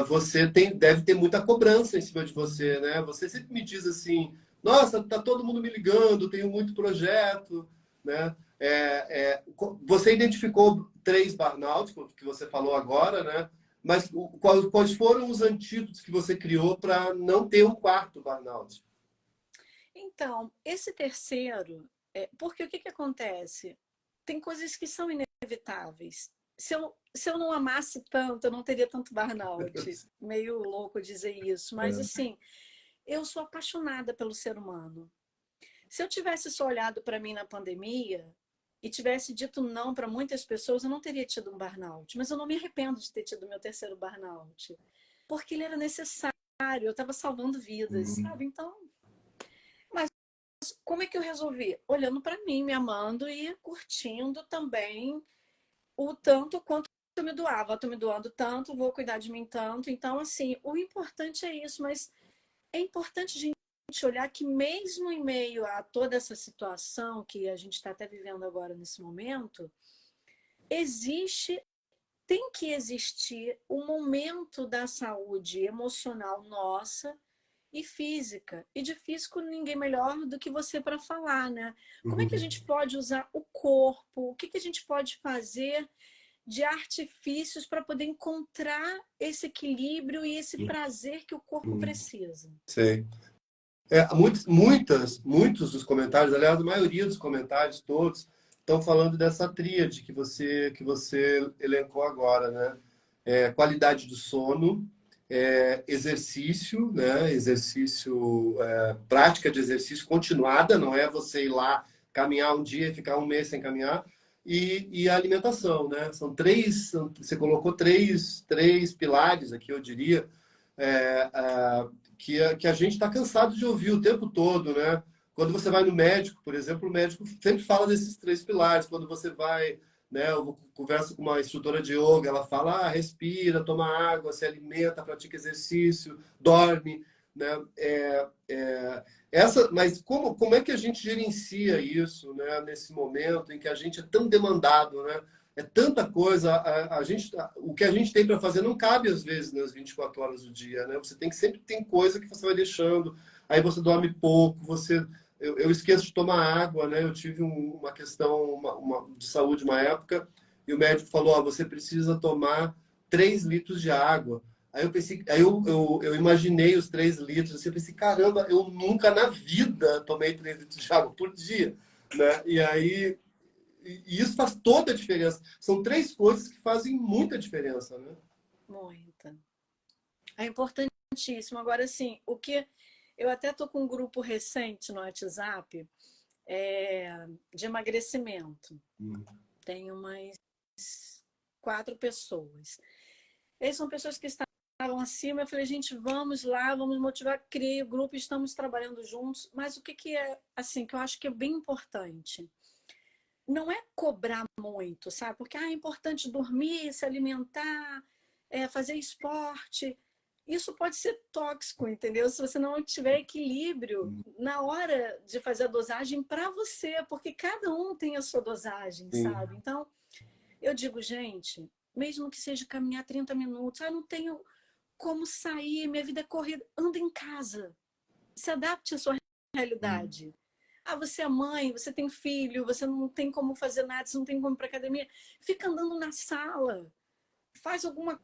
você deve ter muita cobrança em cima de você, né? Você sempre me diz assim, nossa, tá todo mundo me ligando, tenho muito projeto, né? Você identificou 3 burnouts, que você falou agora, né? Mas quais foram os antídotos que você criou para não ter um 4º burnout? Então, esse terceiro, porque o que acontece? Tem coisas que são inevitáveis. Se eu não amasse tanto, eu não teria tanto burnout. Meio louco dizer isso, mas assim, eu sou apaixonada pelo ser humano. Se eu tivesse só olhado para mim na pandemia e tivesse dito não para muitas pessoas, eu não teria tido um burnout. Mas eu não me arrependo de ter tido meu terceiro burnout, porque ele era necessário. Eu estava salvando vidas, sabe? Então, mas como é que eu resolvi? Olhando para mim, me amando e curtindo também o tanto quanto eu me doava. Estou me doando tanto, vou cuidar de mim tanto. Então, assim, o importante é isso, mas é importante a gente olhar que mesmo em meio a toda essa situação que a gente está até vivendo agora nesse momento, tem que existir um momento da saúde emocional nossa e física. E de físico, ninguém melhor do que você para falar, né? Como é que a gente pode usar o corpo? O que a gente pode fazer de artifícios para poder encontrar esse equilíbrio e esse prazer que o corpo precisa? Sei. Muitos dos comentários, aliás, a maioria dos comentários, todos, estão falando dessa tríade que você elencou agora, né? Qualidade do sono, exercício, né? Exercício, prática de exercício continuada, não é você ir lá caminhar um dia e ficar um mês sem caminhar, e a alimentação, né? Você colocou três pilares aqui, eu diria, é, que a gente está cansado de ouvir o tempo todo, né? Quando você vai no médico, por exemplo, o médico sempre fala desses 3 pilares. Quando você vai, né? Eu converso com uma instrutora de yoga, ela fala, respira, toma água, se alimenta, pratica exercício, dorme, né? Mas como é que a gente gerencia isso, né? Nesse momento em que a gente é tão demandado, né? é tanta coisa. O que a gente tem para fazer não cabe, às vezes, nas 24 horas do dia, né? Você tem que sempre tem coisa que você vai deixando, aí você dorme pouco, eu esqueço de tomar água, né? Eu tive uma questão de saúde uma época, e o médico falou, ó, você precisa tomar 3 litros de água. Aí eu pensei, eu imaginei os 3 litros, assim, eu pensei, caramba, eu nunca na vida tomei 3 litros de água por dia, né? E aí, e isso faz toda a diferença. São 3 coisas que fazem muita diferença, né? Muita. É importantíssimo. Agora, assim, o que eu até tô com um grupo recente no WhatsApp de emagrecimento. Tem umas 4 pessoas. Eles são pessoas que estavam acima. Eu falei, gente, vamos lá, vamos motivar. Criei o grupo, estamos trabalhando juntos. Mas o que é, assim, que eu acho que é bem importante? Não é cobrar muito, sabe? Porque é importante dormir, se alimentar, fazer esporte. Isso pode ser tóxico, entendeu? Se você não tiver equilíbrio na hora de fazer a dosagem para você, porque cada um tem a sua dosagem, Sim. sabe? Então, eu digo, gente, mesmo que seja caminhar 30 minutos, não tenho como sair, minha vida é corrida, anda em casa. Se adapte à sua realidade. Você é mãe, você tem filho, você não tem como fazer nada, você não tem como ir para academia. Fica andando na sala, faz alguma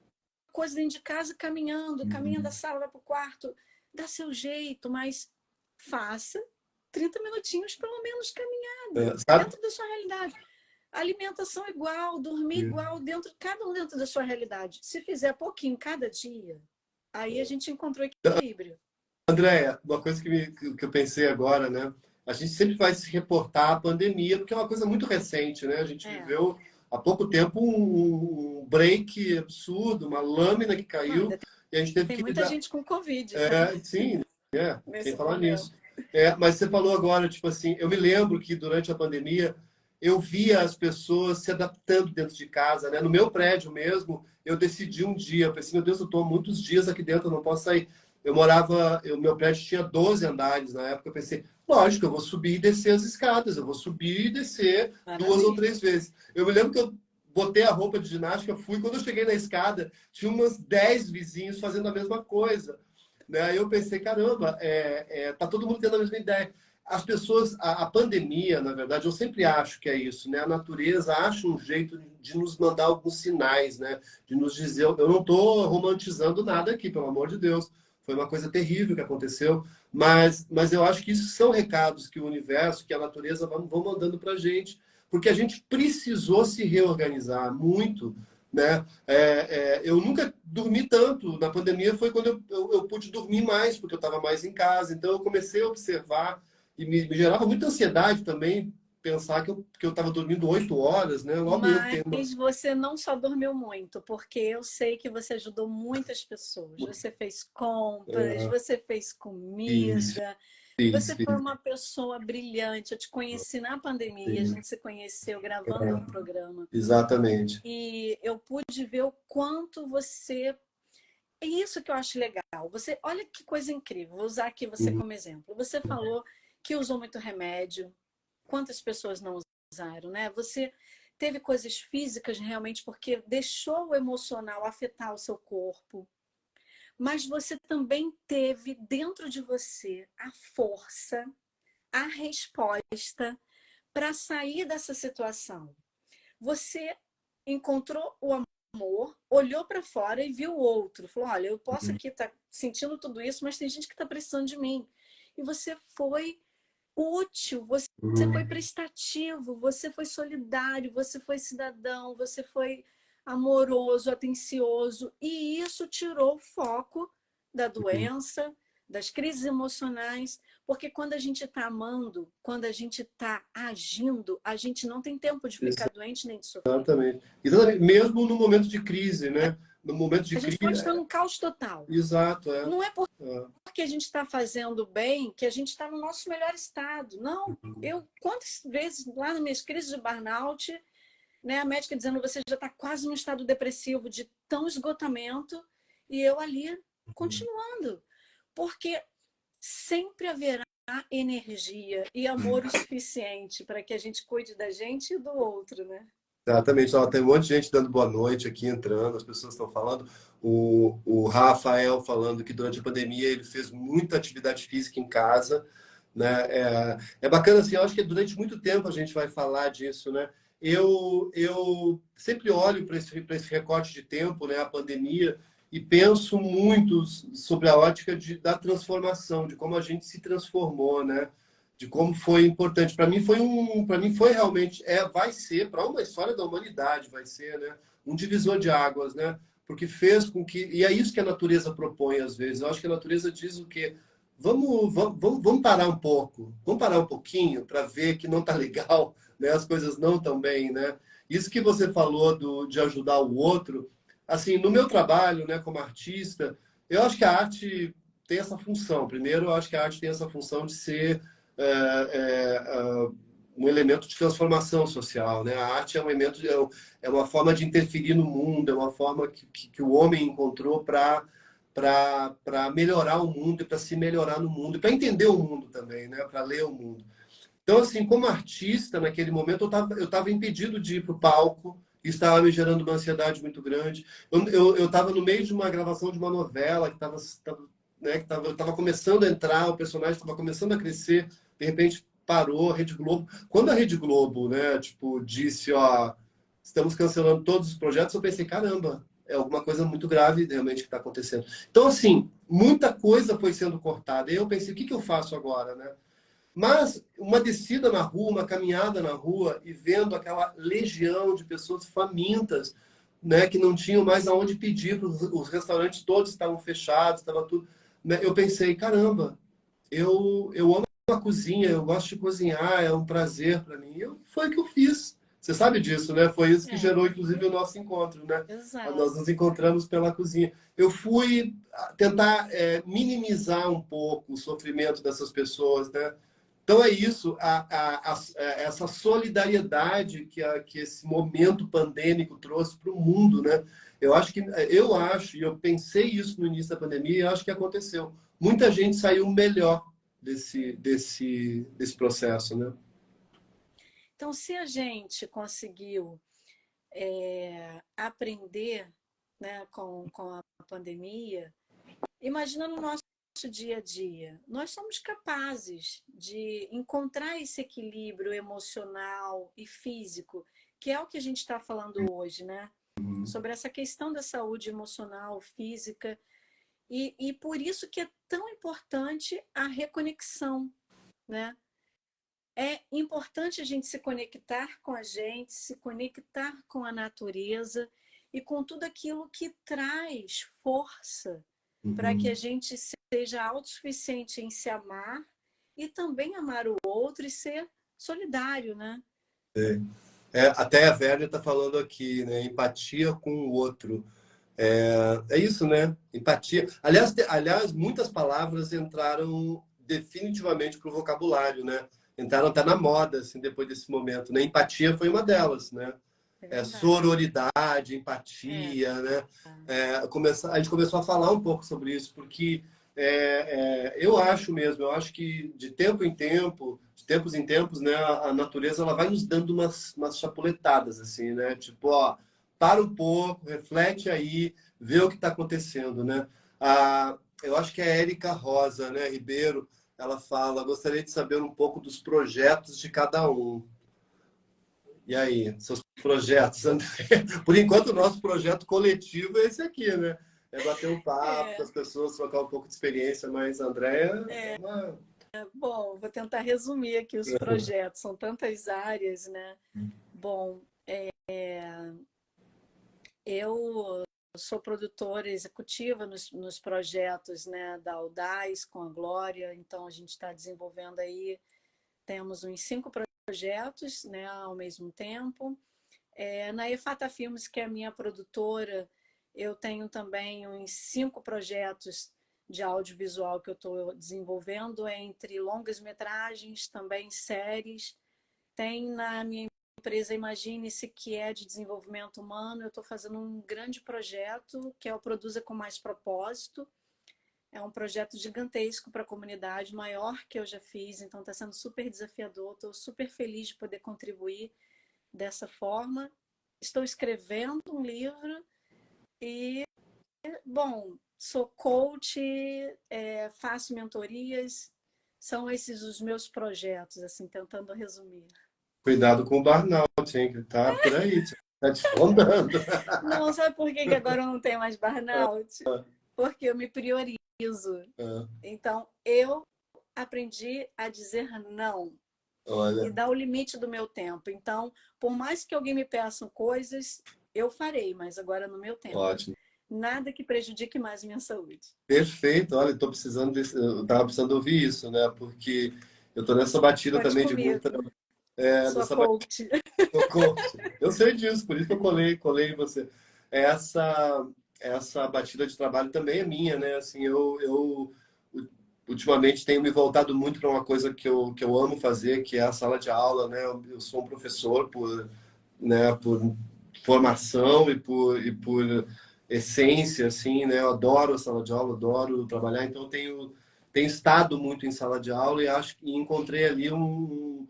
coisa dentro de casa caminhando, caminha da sala, vai para o quarto, dá seu jeito, mas faça 30 minutinhos pelo menos caminhada, Sabe? dentro da sua realidade. Alimentação igual, dormir igual, cada um dentro da sua realidade. Se fizer pouquinho cada dia, aí a gente encontrou equilíbrio. Andréia, uma coisa que eu pensei agora, né? A gente sempre vai se reportar à pandemia, porque é uma coisa muito recente, né? A gente É. viveu há pouco tempo um break absurdo, uma lâmina que Não, caiu, ainda e a gente teve tem que muita lidar. gente com Covid, tá? Sim, sem Nesse falar momento. nisso. Mas você falou agora, tipo assim, eu me lembro que durante a pandemia eu via as pessoas se adaptando dentro de casa, né? No meu prédio mesmo, eu decidi um dia, eu pensei, meu Deus, eu estou há muitos dias aqui dentro, eu não posso sair. Meu prédio tinha 12 andares na época, eu pensei, lógico, eu vou subir e descer as escadas, eu vou subir e descer 2 ou Maravilha. 3 vezes. Eu me lembro que eu botei a roupa de ginástica, fui, quando eu cheguei na escada, tinha umas 10 vizinhos fazendo a mesma coisa. Né? Aí eu pensei, caramba, tá todo mundo tendo a mesma ideia. As pessoas, a pandemia, na verdade, eu sempre acho que é isso, né? A natureza acha um jeito de nos mandar alguns sinais, né? De nos dizer, eu não estou romantizando nada aqui, pelo amor de Deus. Foi uma coisa terrível que aconteceu, mas eu acho que isso são recados que o universo, que a natureza vão mandando para a gente, porque a gente precisou se reorganizar muito, né? Eu nunca dormi tanto. Na pandemia foi quando eu pude dormir mais, porque eu estava mais em casa. Então eu comecei a observar e me gerava muita ansiedade também pensar que eu estava dormindo 8 horas, né? Logo eu que tenho uma... Mas você não só dormiu muito, porque eu sei que você ajudou muitas pessoas. Você fez compras, É, você fez fiz, comida, fiz, você foi fiz. uma pessoa brilhante. Eu te conheci na pandemia, a Sim, gente se conheceu gravando um programa. exatamente. E eu pude ver o quanto você. É isso que eu acho legal. Você, olha que coisa incrível. Vou usar aqui você Uhum. como exemplo. Você falou que usou muito remédio. Quantas pessoas não usaram, né? Você teve coisas físicas realmente porque deixou o emocional afetar o seu corpo, mas você também teve dentro de você a força, a resposta para sair dessa situação. Você encontrou o amor, olhou para fora e viu o outro. Falou: olha, eu posso aqui estar sentindo tudo isso, mas tem gente que está precisando de mim. E você foi útil, você foi Uhum. prestativo, você foi solidário, você foi cidadão, você foi amoroso, atencioso. E isso tirou o foco da Uhum. doença, das crises emocionais, porque quando a gente está amando, quando a gente está agindo, a gente não tem tempo de ficar doente nem de sofrer. Exatamente. Exatamente. Mesmo no momento de crise, né? No momento de A gente crise. pode estar num caos total. Exato, Não é é. porque a gente está fazendo bem que a gente está no nosso melhor estado. Não, quantas vezes lá nas minhas crises de burnout, né, a médica dizendo você já está quase no estado depressivo de tão esgotamento e eu ali continuando, porque sempre haverá energia e amor o suficiente para que a gente cuide da gente e do outro, né? Exatamente. Ó, tem um monte de gente dando boa noite aqui, entrando, as pessoas estão falando. O Rafael falando que durante a pandemia ele fez muita atividade física em casa, né? É bacana, assim, eu acho que durante muito tempo a gente vai falar disso, né? Eu sempre olho para esse recorte de tempo, né? A pandemia, e penso muito sobre a ótica da transformação, de como a gente se transformou, né? De como foi importante. Para mim foi realmente, vai ser, para uma história da humanidade, vai ser, né? Um divisor de águas, né? Porque fez com que, e é isso que a natureza propõe às vezes. Eu acho que a natureza diz o quê? Vamos parar um pouco, vamos parar um pouquinho para ver que não está legal, né? As coisas não estão bem, né? Isso que você falou de ajudar o outro, assim, no meu trabalho, né, como artista, eu acho que a arte tem essa função. Primeiro, eu acho que a arte tem essa função de ser é, um elemento de transformação social, né? A arte é um elemento, é uma forma de interferir no mundo, é uma forma que o homem encontrou para melhorar o mundo e para se melhorar no mundo, e para entender o mundo também, né? Para ler o mundo. Então, assim, como artista, naquele momento, eu tava impedido de ir para o palco, isso estava me gerando uma ansiedade muito grande. Eu estava no meio de uma gravação de uma novela que estava né, tava começando a entrar, o personagem estava começando a crescer, de repente parou a Rede Globo. Quando a Rede Globo, né, tipo, disse, ó, estamos cancelando todos os projetos, eu pensei, caramba, é alguma coisa muito grave realmente que está acontecendo. Então, assim, muita coisa foi sendo cortada. E eu pensei, o que eu faço agora, né? Mas uma descida na rua, uma caminhada na rua e vendo aquela legião de pessoas famintas, né, que não tinham mais aonde pedir, os restaurantes todos estavam fechados, estava tudo, né, eu pensei, caramba, eu amo a cozinha, eu gosto de cozinhar, é um prazer para mim. Foi o que eu fiz. Você sabe disso, né? Foi isso que É, gerou, inclusive, o nosso encontro, né? Nós exato. nos encontramos pela cozinha. Eu fui tentar minimizar um pouco o sofrimento dessas pessoas, né? Então é isso, essa solidariedade que esse momento pandêmico trouxe para o mundo, né? Eu acho, e eu pensei isso no início da pandemia, e eu acho que aconteceu. Muita gente saiu melhor desse processo, né? Então, se a gente conseguiu aprender, né, com a pandemia, imagina no nosso dia a dia. Nós somos capazes de encontrar esse equilíbrio emocional e físico, que é o que a gente está falando hoje, né? Sobre essa questão da saúde emocional, física, e por isso que é tão importante a reconexão, né? É importante a gente se conectar com a gente, se conectar com a natureza e com tudo aquilo que traz força para que a Uhum. gente seja autossuficiente em se amar e também amar o outro e ser solidário, né? Até a Werner está falando aqui, né? Empatia com o outro. É isso, né? Empatia. Aliás, muitas palavras entraram definitivamente para o vocabulário, né? Entraram até na moda, assim, depois desse momento, né? Empatia foi uma delas, né? É verdade. Sororidade, É. empatia, né? A gente começou a falar um pouco sobre isso, porque eu acho mesmo, eu acho que de tempo em tempo, de tempos em tempos, né, a natureza ela vai nos dando umas chapuletadas, assim, né? Tipo, ó, para um pouco, reflete aí, vê o que está acontecendo, né? Eu acho que é a Érica Rosa, né, Ribeiro, ela fala, gostaria de saber um pouco dos projetos de cada um. E aí, seus projetos, André? Por enquanto, o nosso projeto coletivo é esse aqui, né? É bater um papo com É, as pessoas, trocar um pouco de experiência, mas André é é. uma. Bom, vou tentar resumir aqui os projetos, são tantas áreas, né? Bom, eu sou produtora executiva nos projetos, né, da Audaz com a Glória, então a gente está desenvolvendo aí, temos uns 5 projetos, né, ao mesmo tempo. Na Efata Filmes, que é a minha produtora, eu tenho também uns 5 projetos de audiovisual que eu estou desenvolvendo, entre longas-metragens, também séries. Tem na minha empresa Imagine-se, que é de desenvolvimento humano, eu estou fazendo um grande projeto, que é o Produza com Mais Propósito. É um projeto gigantesco para a comunidade, maior que eu já fiz, então está sendo super desafiador, estou super feliz de poder contribuir dessa forma. estou escrevendo um livro e, bom, sou coach, faço mentorias, são esses os meus projetos, assim, tentando resumir. Cuidado com o burnout, hein? Que tá por aí, tá te rondando. Não, sabe por que que agora eu não tenho mais burnout? Porque eu me priorizo. Então, eu aprendi a dizer não e Olha, dar o limite do meu tempo. Então, por mais que alguém me peça coisas, eu farei, mas agora no meu tempo. ótimo. Nada que prejudique mais minha saúde. Perfeito. Olha, estou precisando eu tava precisando ouvir isso, né? Porque eu tô nessa batida Conte também de muita, comigo, sua nessa batida coach. do coach. Eu sei disso, por isso que eu colei em você. Essa essa batida de trabalho também é minha, né? Assim, eu ultimamente tenho me voltado muito para uma coisa que eu amo fazer, que é a sala de aula, né? Eu sou um professor por formação e por essência, assim, né? Eu adoro a sala de aula, adoro trabalhar, então eu tenho estado muito em sala de aula e acho que encontrei ali um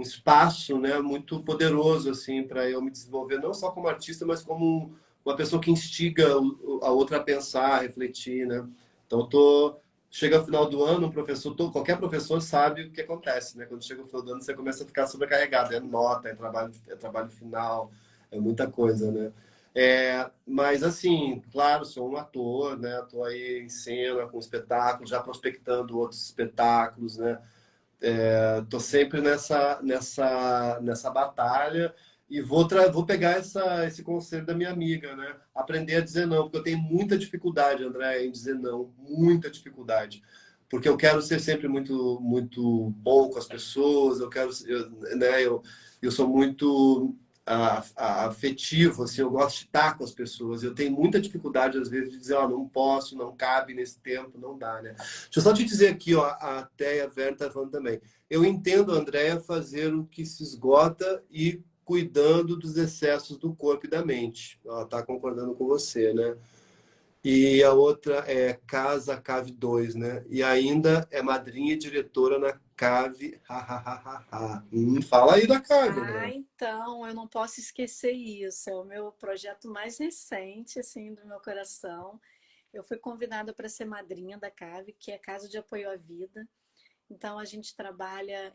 espaço, né, muito poderoso, assim, para eu me desenvolver, não só como artista, mas como uma pessoa que instiga a outra a pensar, a refletir, né? Então, chega o final do ano, qualquer professor sabe o que acontece, né? Quando chega o final do ano, você começa a ficar sobrecarregado. É nota, é trabalho final, é muita coisa, né? Mas, assim, claro, sou um ator, né? Estou aí em cena com espetáculos, já prospectando outros espetáculos, né? Estou sempre nessa batalha e vou pegar esse conselho da minha amiga, né? Aprender a dizer não, porque eu tenho muita dificuldade, André, em dizer não, muita dificuldade. Porque eu quero ser sempre muito bom com as pessoas, né? Eu sou muito afetivo, assim, eu gosto de estar com as pessoas. Eu tenho muita dificuldade, às vezes, de dizer, ó, não posso, não cabe nesse tempo, não dá, né? Deixa eu só te dizer aqui, ó, a Thea Vera está falando também. Eu entendo, Andréia, fazer o que se esgota e cuidando dos excessos do corpo e da mente. Ela está concordando com você, né? E a outra é Casa Cave 2, né? E ainda é madrinha e diretora na Cave. Ha, ha, ha, ha, ha. Fala aí da Cave, Ah, André. então, eu não posso esquecer isso. É o meu projeto mais recente, assim, do meu coração. Eu fui convidada para ser madrinha da CAVE, que é Casa de Apoio à Vida. Então, a gente trabalha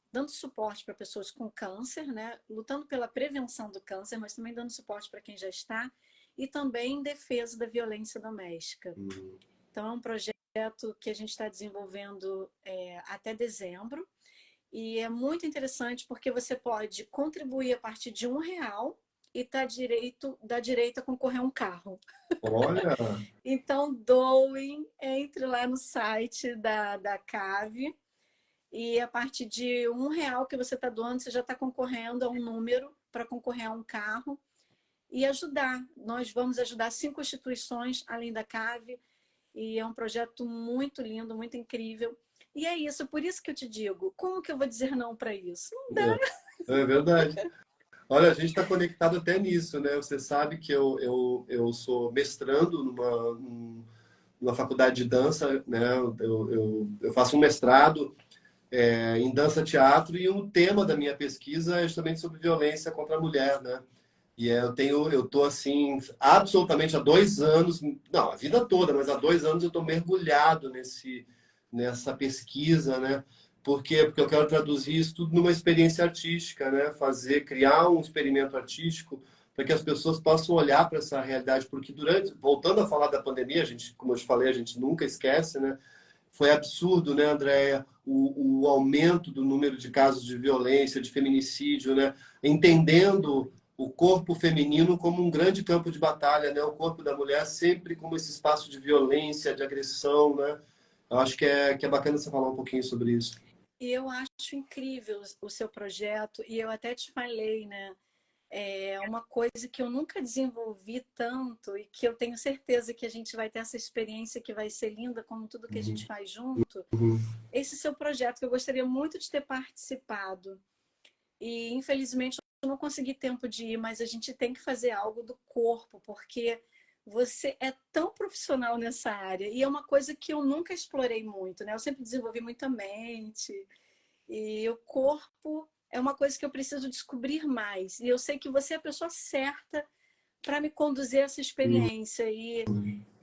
dando suporte para pessoas com câncer, né? Lutando pela prevenção do câncer, mas também dando suporte para quem já está, e também em defesa da violência doméstica. Então, é um projeto que a gente está desenvolvendo até dezembro. E é muito interessante porque você pode contribuir a partir de R$ 1 e dá direito a concorrer a um carro. Olha, Então, doem, entre lá no site da CAVE e a partir de R$ 1 que você está doando, você já está concorrendo a um número para concorrer a um carro e ajudar. Nós vamos ajudar 5 instituições além da CAVE e é um projeto muito lindo, muito incrível. E é isso, por isso que eu te digo, como que eu vou dizer não para isso? Não dá. é verdade. Olha, a gente está conectado até nisso, né? Você sabe que eu sou mestrando numa faculdade de dança, né? Eu faço um mestrado em dança teatro e o tema da minha pesquisa é justamente sobre violência contra a mulher, né? E eu tô assim, absolutamente há 2 anos, não, a vida toda, mas há 2 anos eu estou mergulhado nessa pesquisa, né? Por quê? Porque eu quero traduzir isso tudo numa experiência artística, né? Criar um experimento artístico para que as pessoas possam olhar para essa realidade, porque voltando a falar da pandemia, a gente, como eu te falei, a gente nunca esquece, né? Foi absurdo, né, Andréia? O aumento do número de casos de violência, de feminicídio, né? Entendendo o corpo feminino como um grande campo de batalha, né? O corpo da mulher sempre como esse espaço de violência, de agressão, né? Eu acho que é bacana você falar um pouquinho sobre isso. E eu acho incrível o seu projeto, e eu até te falei, né? É uma coisa que eu nunca desenvolvi tanto e que eu tenho certeza que a gente vai ter essa experiência que vai ser linda, como tudo que a gente faz junto. Uhum. Esse seu projeto, que eu gostaria muito de ter participado. E, infelizmente, eu não consegui tempo de ir, mas a gente tem que fazer algo do corpo, porque você é tão profissional nessa área. E é uma coisa que eu nunca explorei muito, né? Eu sempre desenvolvi muita mente. E o corpo é uma coisa que eu preciso descobrir mais. E eu sei que você é a pessoa certa para me conduzir a essa experiência. E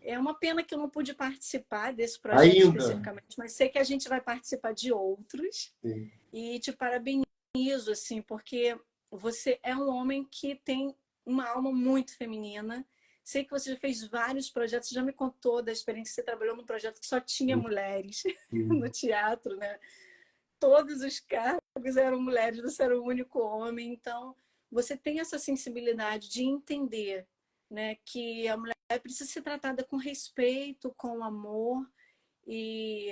é uma pena que eu não pude participar desse projeto Ainda. especificamente, mas sei que a gente vai participar de outros. Sim. E te parabenizo, assim, porque você é um homem que tem uma alma muito feminina. Sei que você já fez vários projetos, você já me contou da experiência que você trabalhou num projeto que só tinha mulheres no teatro, né? Todos os cargos eram mulheres, você era o único homem. Então, você tem essa sensibilidade de entender, né, que a mulher precisa ser tratada com respeito, com amor, e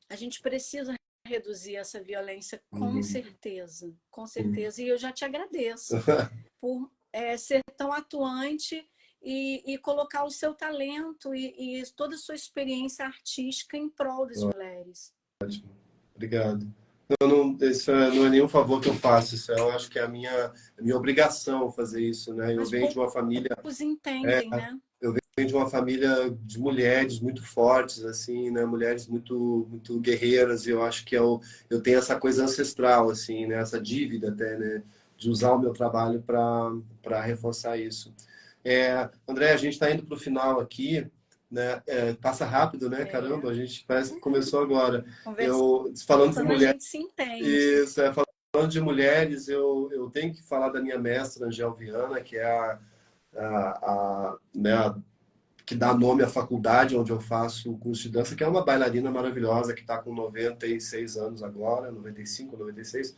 a gente precisa reduzir essa violência com Uhum. certeza, com Sim. certeza. E eu já te agradeço por ser tão atuante e colocar o seu talento e toda a sua experiência artística em prol das mulheres. Obrigado. Isso não é nenhum favor que eu faço, isso eu acho que é a minha obrigação fazer isso, né? Eu Mas venho de uma família, poucos entendem, né? eu venho de uma família de mulheres muito fortes, assim, né? Mulheres muito guerreiras, e eu acho que eu tenho essa coisa ancestral, assim, né? Essa dívida até, né? De usar o meu trabalho para reforçar isso. André, a gente está indo para o final aqui, né? Passa rápido, né? É. Caramba, a gente parece que começou agora. Conversando Eu falando de a mulher. gente se entende. Isso, falando de mulheres, eu tenho que falar da minha mestra, Angel Viana, que é né, que dá nome à faculdade onde eu faço o curso de dança, que é uma bailarina maravilhosa, que está com 96 anos agora, 95, 96,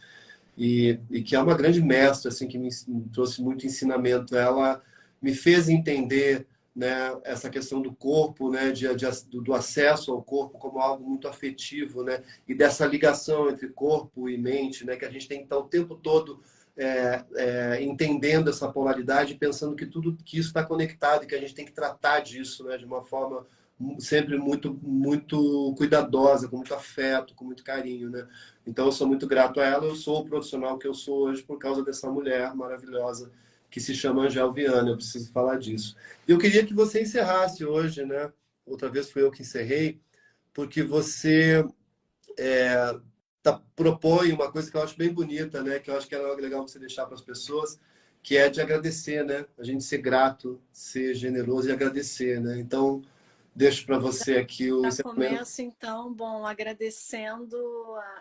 e que é uma grande mestra, assim, que me trouxe muito ensinamento. Ela me fez entender, né, essa questão do corpo, né, do acesso ao corpo como algo muito afetivo, né, e dessa ligação entre corpo e mente, né, que a gente tem que estar o tempo todo entendendo essa polaridade, pensando que tudo que isso está conectado e que a gente tem que tratar disso, né, de uma forma sempre muito cuidadosa, com muito afeto, com muito carinho, né? Então eu sou muito grato a ela. Eu sou o profissional que eu sou hoje por causa dessa mulher maravilhosa que se chama Angel Viana. Eu preciso falar disso. Eu queria que você encerrasse hoje, né? Outra vez fui eu que encerrei, porque você propõe uma coisa que eu acho bem bonita, né? Que eu acho que é legal você deixar para as pessoas, que é de agradecer, né? A gente ser grato, ser generoso e agradecer, né? Então, deixo para você aqui o Já encerramento. começo, então, bom, agradecendo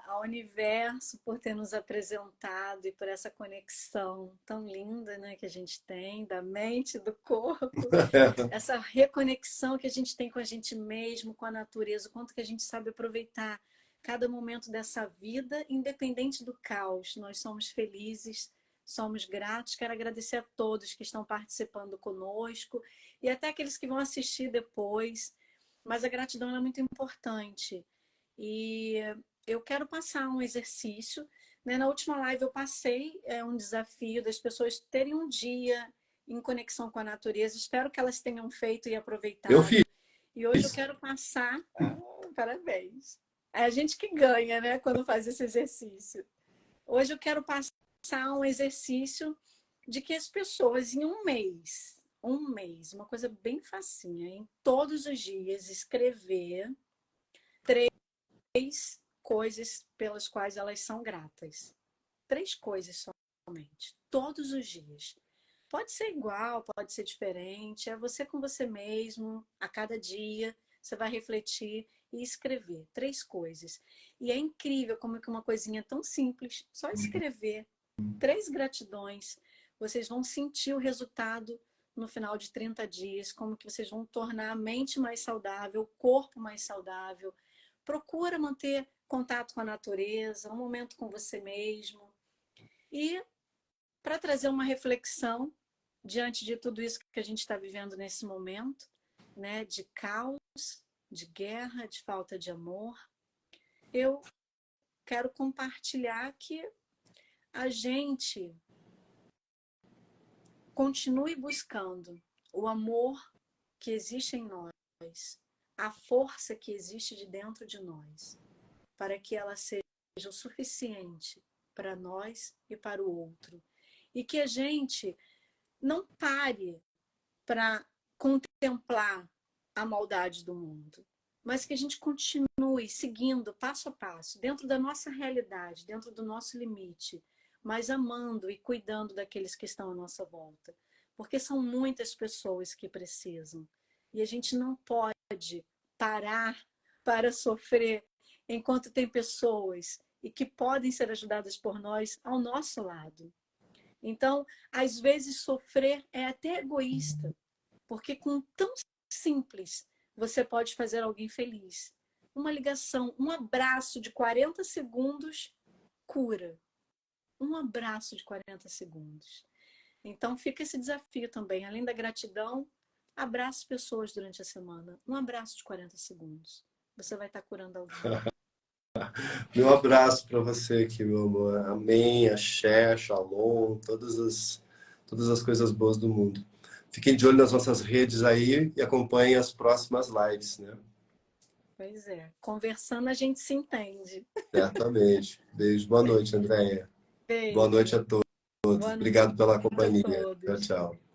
ao universo por ter nos apresentado e por essa conexão tão linda, né, que a gente tem da mente, do corpo, essa reconexão que a gente tem com a gente mesmo, com a natureza, o quanto que a gente sabe aproveitar cada momento dessa vida, independente do caos. Nós somos felizes, somos gratos. Quero agradecer a todos que estão participando conosco e até aqueles que vão assistir depois. Mas a gratidão é muito importante. E eu quero passar um exercício. Né? Na última live eu passei um desafio das pessoas terem um dia em conexão com a natureza. Espero que elas tenham feito e Eu fiz. aproveitado. E hoje eu quero passar. Parabéns. É a gente que ganha, né, quando faz esse exercício. Hoje eu quero passar um exercício de que as pessoas, em um mês, uma coisa bem facinha, em todos os dias, escrever três coisas pelas quais elas são gratas. Três coisas somente, todos os dias. Pode ser igual, pode ser diferente, é você com você mesmo, a cada dia, você vai refletir e escrever três coisas. E é incrível como que uma coisinha tão simples, só escrever três gratidões, vocês vão sentir o resultado no final de 30 dias, como que vocês vão tornar a mente mais saudável, o corpo mais saudável. Procura manter contato com a natureza, um momento com você mesmo. E para trazer uma reflexão diante de tudo isso que a gente está vivendo nesse momento, né, de caos, de guerra, de falta de amor, eu quero compartilhar que a gente continue buscando o amor que existe em nós, a força que existe de dentro de nós, para que ela seja o suficiente para nós e para o outro. E que a gente não pare para contemplar a maldade do mundo. mas que a gente continue seguindo passo a passo, dentro da nossa realidade, dentro do nosso limite, mas amando e cuidando daqueles que estão à nossa volta. Porque são muitas pessoas que precisam. E a gente não pode parar para sofrer enquanto tem pessoas e que podem ser ajudadas por nós ao nosso lado. Então, às vezes, sofrer é até egoísta, porque com tão simples você pode fazer alguém feliz. Uma ligação, um abraço de 40 segundos cura. Um abraço de 40 segundos. Então, fica esse desafio também. Além da gratidão, abrace pessoas durante a semana. Um abraço de 40 segundos. Você vai estar curando alguém. Meu abraço para você aqui, meu amor. Amém, axé, shalom, todas as coisas boas do mundo. Fiquem de olho nas nossas redes aí e acompanhem as próximas lives, né? Pois é. Conversando a gente se entende. Certamente. Beijo. Boa noite, Andréia. Boa noite Beijo. a todos. Boa noite Obrigado pela a companhia. Tchau, todos. tchau.